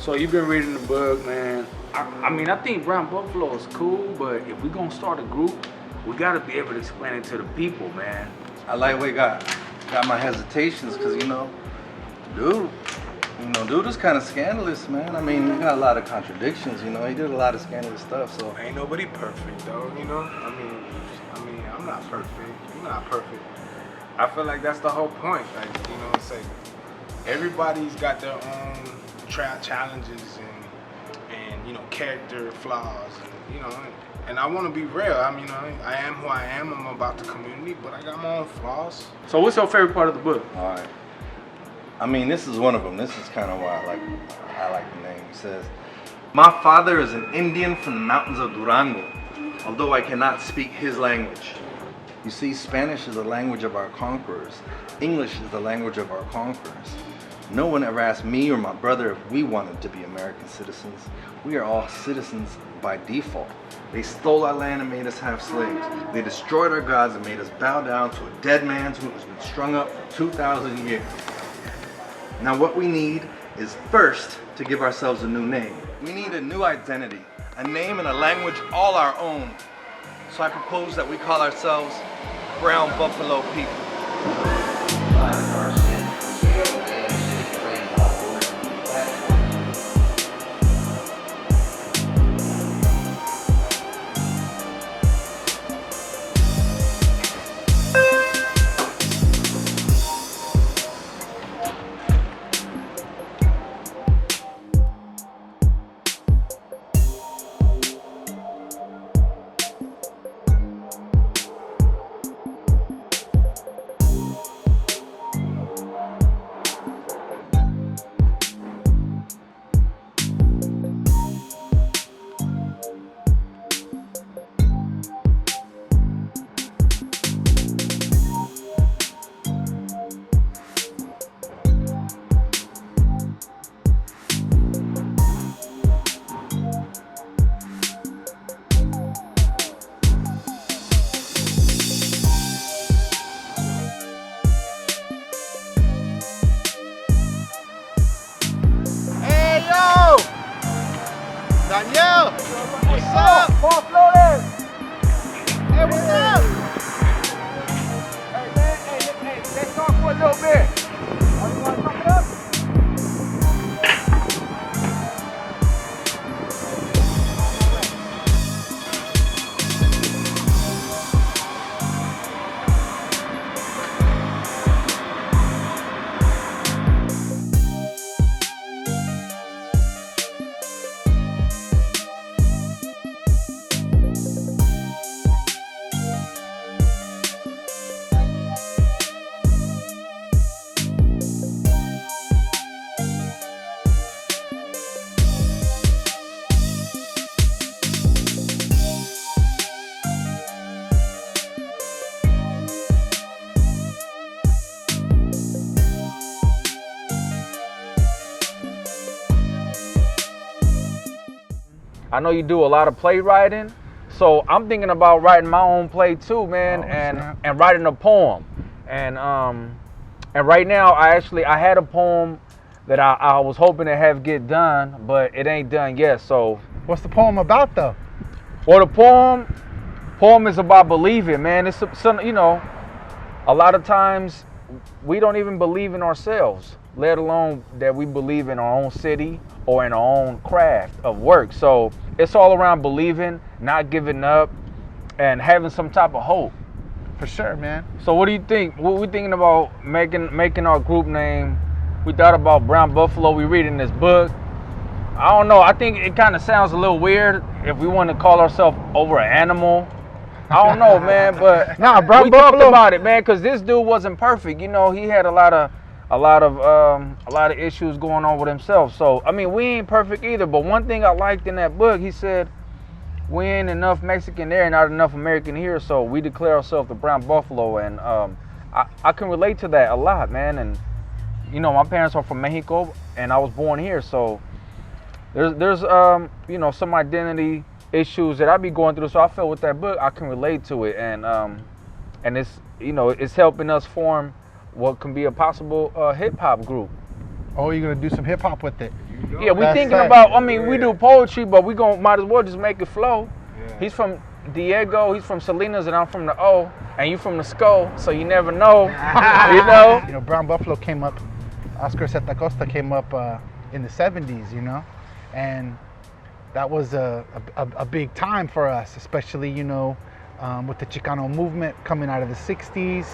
So you've been reading the book, man. I mean, I think Brown Buffalo is cool, but if we're gonna start a group, we gotta be able to explain it to the people, man. I lightweight got my hesitations, cause dude is kind of scandalous, man. I mean, he got a lot of contradictions, he did a lot of scandalous stuff, so. Ain't nobody perfect, though, I mean, I'm not perfect, you're not perfect. I feel like that's the whole point, like, it's like, everybody's got their own challenges and character flaws, and I want to be real. I mean, I am who I am. I'm about the community, but I got my own flaws. So what's your favorite part of the book? All right. I mean, this is one of them. This is kind of why I like the name. It says, "My father is an Indian from the mountains of Durango, although I cannot speak his language." You see, Spanish is the language of our conquerors. English is the language of our conquerors. No one ever asked me or my brother if we wanted to be American citizens. We are all citizens by default. They stole our land and made us have slaves. They destroyed our gods and made us bow down to a dead man who has been strung up for 2,000 years. Now what we need is first to give ourselves a new name. We need a new identity, a name and a language all our own. So I propose that we call ourselves Brown Buffalo people. Javier, what's up? Flores. Hey, what's up? Hey, man, let's talk for a little bit. Oh, you want to talk it up? I know you do a lot of playwriting, so I'm thinking about writing my own play too, man, and writing a poem. And right now, I had a poem that I was hoping to have get done, but it ain't done yet. So what's the poem about, though? Well, the poem is about believing, man. It's some, a lot of times we don't even believe in ourselves, let alone that we believe in our own city or in our own craft of work. So it's all around believing, not giving up, and having some type of hope. For sure, man. So what do you think? What we thinking about making our group name? We thought about Brown Buffalo. We reading this book. I don't know. I think it kind of sounds a little weird if we want to call ourselves over an animal. I don't know, man, but nah, Brown we Buffalo. talked about it, man, because this dude wasn't perfect. He had a lot of issues going on with himself. So I mean, we ain't perfect either. But one thing I liked in that book, he said, we ain't enough Mexican there, not enough American here. So we declare ourselves the Brown Buffalo, and I can relate to that a lot, man. And my parents are from Mexico, and I was born here, so there's some identity issues that I be going through. So I feel with that book, I can relate to it, and it's it's helping us form what can be a possible hip hop group. Oh, you're gonna do some hip hop with it? go. Yeah, we That's thinking tight. about. I mean, we do poetry, but we might as well just make it flow. Yeah. He's from Diego, he's from Salinas, and I'm from the O, and you from the SCO, so you never know. You know. You know, Brown Buffalo came up. Oscar Zeta Costa came up in the 70s. You know, and that was a big time for us, especially with the Chicano movement coming out of the 60s,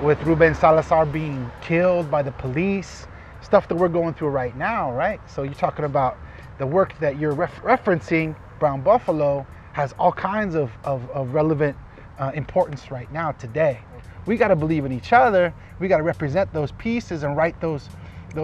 with Ruben Salazar being killed by the police, stuff that we're going through right now, right? So you're talking about the work that you're referencing, Brown Buffalo, has all kinds of relevant importance right now today. We got to believe in each other. We got to represent those pieces and write those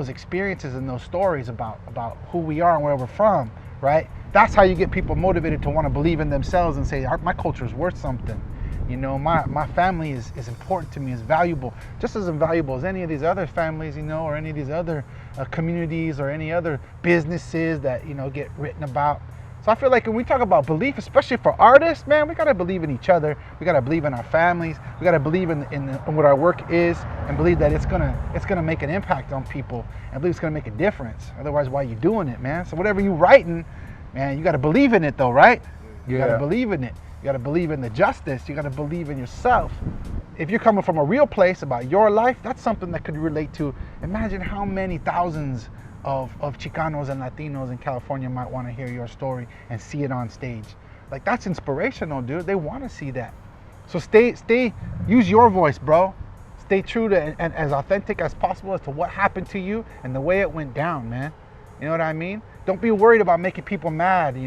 experiences and those stories about who we are and where we're from, right? That's how you get people motivated to want to believe in themselves and say, my culture is worth something. You know, my family is important to me, is valuable, just as valuable as any of these other families, or any of these other communities or any other businesses that, get written about. So I feel like when we talk about belief, especially for artists, man, we got to believe in each other. We got to believe in our families. We got to believe in what our work is and believe that it's gonna make an impact on people and believe it's going to make a difference. Otherwise, why are you doing it, man? So whatever you writing, man, you got to believe in it though, right? You got to believe in it. You got to believe in the justice. You got to believe in yourself. If you're coming from a real place about your life, that's something that could relate to. Imagine how many thousands of Chicanos and Latinos in California might want to hear your story and see it on stage. Like, that's inspirational, dude. They want to see that. So use your voice, bro. Stay true to and as authentic as possible as to what happened to you and the way it went down, man. You know what I mean? Don't be worried about making people mad,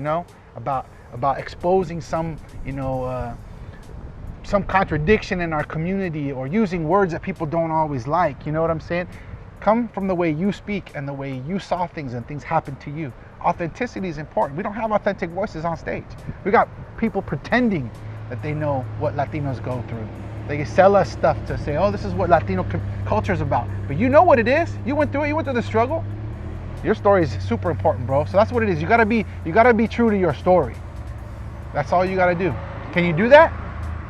about exposing some contradiction in our community or using words that people don't always like. You know what I'm saying? Come from the way you speak and the way you saw things and things happened to you. Authenticity is important. We don't have authentic voices on stage. We got people pretending that they know what Latinos go through. They sell us stuff to say, oh, this is what Latino culture is about. But you know what it is. You went through it. You went through the struggle. Your story is super important, bro. So that's what it is. You gotta be true to your story. That's all you gotta do. Can you do that?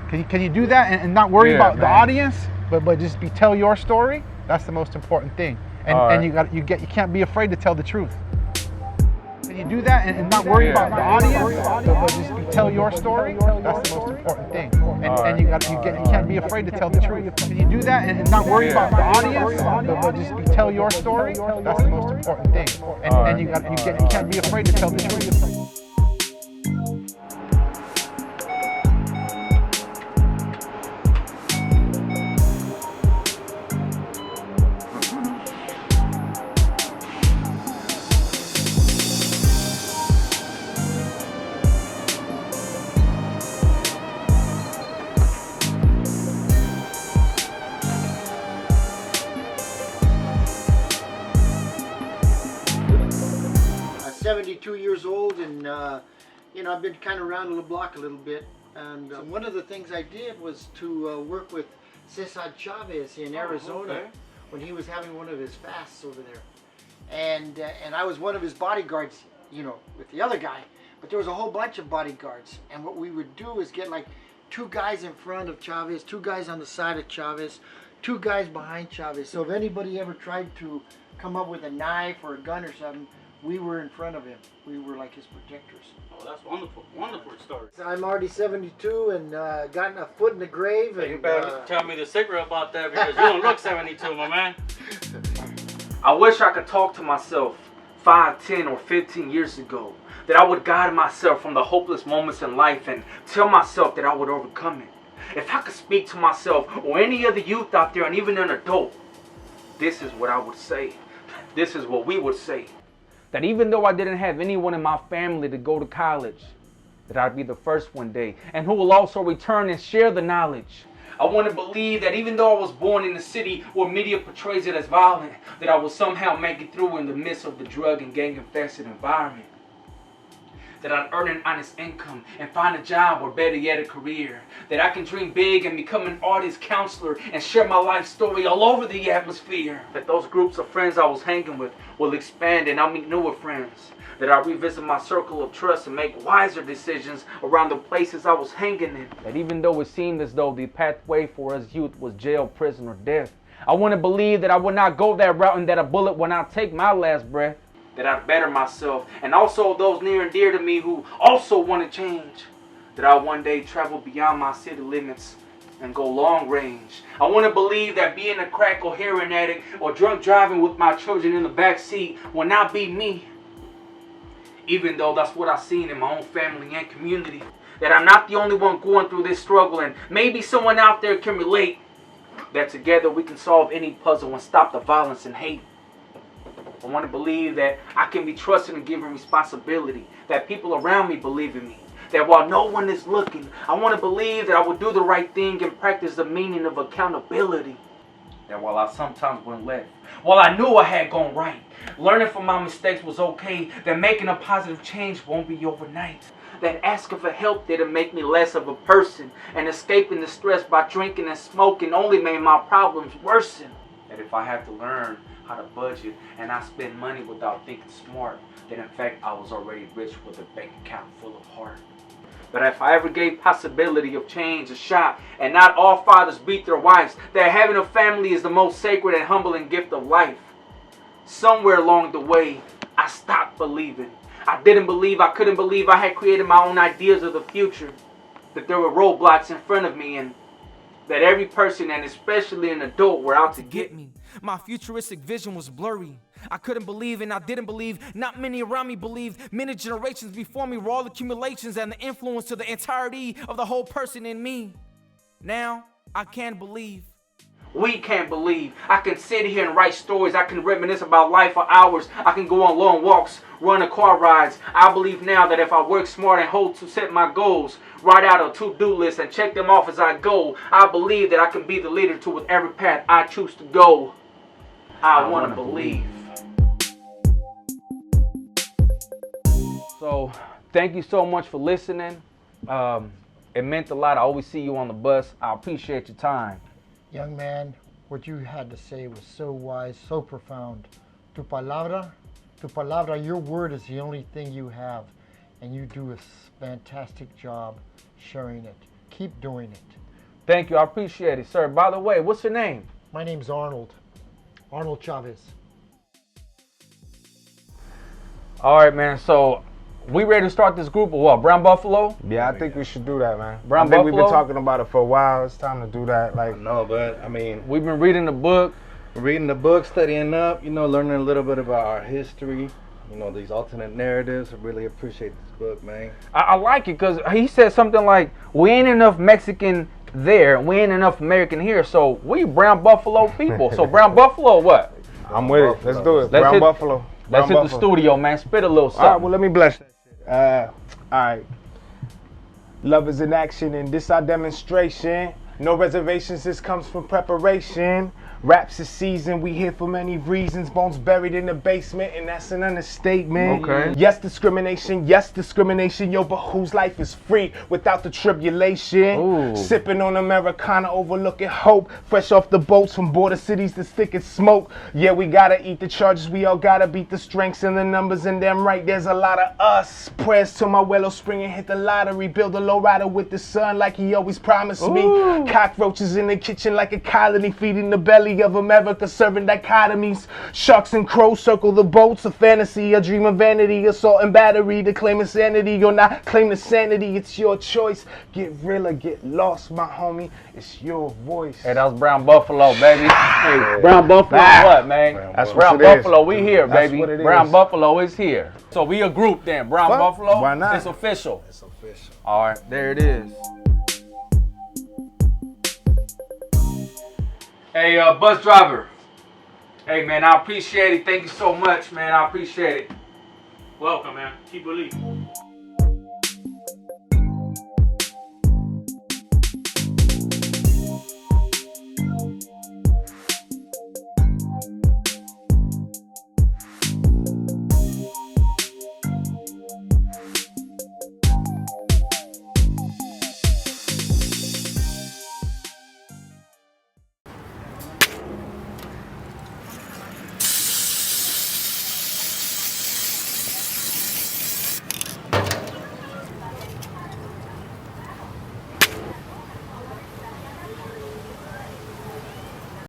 Can you do that and not worry about the audience, but just tell your story? That's the most important thing. And you can't be afraid to tell the truth. Can you do that and not worry about the audience, but just tell your story? That's the most important thing. And you can't be afraid to tell the truth. Can you do that and not worry about the audience, but just tell your story? That's the most important thing. And you can't be afraid to tell the truth. I'm 72 years old, and I've been kind of around the block a little bit. And one of the things I did was to work with Cesar Chavez in Arizona when he was having one of his fasts over there. And I was one of his bodyguards, with the other guy. But there was a whole bunch of bodyguards. And what we would do is get like 2 guys in front of Chavez, 2 guys on the side of Chavez, 2 guys behind Chavez. So if anybody ever tried to come up with a knife or a gun or something, we were in front of him. We were like his protectors. Oh, that's wonderful. Wonderful story. I'm already 72 and gotten a foot in the grave. Hey, you And, better tell me the secret about that, because you don't look 72, my man. I wish I could talk to myself 5, 10, or 15 years ago. That I would guide myself from the hopeless moments in life and tell myself that I would overcome it. If I could speak to myself or any other youth out there and even an adult, this is what I would say. This is what we would say. That even though I didn't have anyone in my family to go to college, that I'd be the first one day and who will also return and share the knowledge. I want to believe that even though I was born in a city where media portrays it as violent, that I will somehow make it through in the midst of the drug and gang-infested environment. That I'd earn an honest income and find a job or better yet a career. That I can dream big and become an artist, counselor, and share my life story all over the atmosphere. That those groups of friends I was hanging with will expand and I'll meet newer friends. That I revisit my circle of trust and make wiser decisions around the places I was hanging in. That even though it seemed as though the pathway for us youth was jail, prison, or death, I want to believe that I will not go that route and that a bullet will not take my last breath. That I'd better myself and also those near and dear to me who also want to change. That I'll one day travel beyond my city limits and go long range. I want to believe that being a crack or heroin addict or drunk driving with my children in the back seat will not be me. Even though that's what I've seen in my own family and community. That I'm not the only one going through this struggle and maybe someone out there can relate. That together we can solve any puzzle and stop the violence and hate. I want to believe that I can be trusted and given responsibility. That people around me believe in me. That while no one is looking, I want to believe that I will do the right thing and practice the meaning of accountability. That while I sometimes went left, while I knew I had gone right, learning from my mistakes was okay. That making a positive change won't be overnight. That asking for help didn't make me less of a person. And escaping the stress by drinking and smoking only made my problems worsen. That if I had to learn how to budget and not spend money without thinking smart, that in fact I was already rich with a bank account full of heart. But if I ever gave possibility of change a shot, and not all fathers beat their wives, that having a family is the most sacred and humbling gift of life. Somewhere along the way, I stopped believing. I didn't believe, I couldn't believe I had created my own ideas of the future. That there were roadblocks in front of me and that every person, and especially an adult, were out to get me. My futuristic vision was blurry. I couldn't believe and I didn't believe. Not many around me believed. Many generations before me were all accumulations and the influence to the entirety of the whole person in me. Now, I can't believe. We can't believe. I can sit here and write stories. I can reminisce about life for hours. I can go on long walks, run a car rides. I believe now that if I work smart and hold to set my goals, write out a to-do list and check them off as I go, I believe that I can be the leader to with every path I choose to go. I want to believe. So, thank you so much for listening. It meant a lot. I always see you on the bus. I appreciate your time. Young man, what you had to say was so wise, so profound. Tu palabra, your word is the only thing you have, and you do a fantastic job sharing it. Keep doing it. Thank you. I appreciate it, sir. By the way, what's your name? My name's Arnold Chavez. All right, man. So, we ready to start this group or what? Brown Buffalo? Yeah, I think we should do that, man. Brown I think Buffalo? we've been talking about it for a while. It's time to do that. Like, No, but I mean, We've been reading the book. reading the book, studying up, learning a little bit about our history, these alternate narratives. I really appreciate this book, man. I like it because he said something like, we ain't enough Mexican there, we ain't enough American here, so we Brown Buffalo people. So Brown Buffalo what? I'm with it. Let's do it. Let's Brown hit- Buffalo. Let's Brown hit the Buffalo. studio, man. Spit a little something. All right, well, let me bless that shit. All right. Love is in action, and this our demonstration. No reservations, this comes from preparation. Raps is season, we here for many reasons. Bones buried in the basement, and that's an understatement. Okay. Yes, discrimination, yo, but whose life is free without the tribulation? Ooh. Sipping on Americana, overlooking hope. Fresh off the boats from border cities to stick and smoke. Yeah, we gotta eat the charges, we all gotta beat the strengths and the numbers, and damn right, there's a lot of us. Prayers to my Willow Spring and hit the lottery. Build a low rider with the sun like he always promised me. Ooh. Cockroaches in the kitchen like a colony, feeding the belly of America, serving dichotomies. Sharks and crows circle the boats, a fantasy, a dream of vanity, assault and battery, to claim insanity or not claim the sanity. It's your choice. Get real or get lost, my homie. It's your voice. Hey, that was Brown Buffalo, baby. Hey, Brown Buffalo what, man? That's Brown what it is. Buffalo, we here, That's baby. what it Brown is. Buffalo is here. So we a group then. Brown Fuck, Buffalo, why not? it's official. It's official. All right, there it is. Hey, bus driver. Hey, man, I appreciate it. Thank you so much, man. I appreciate it. Welcome, man. Keep believing.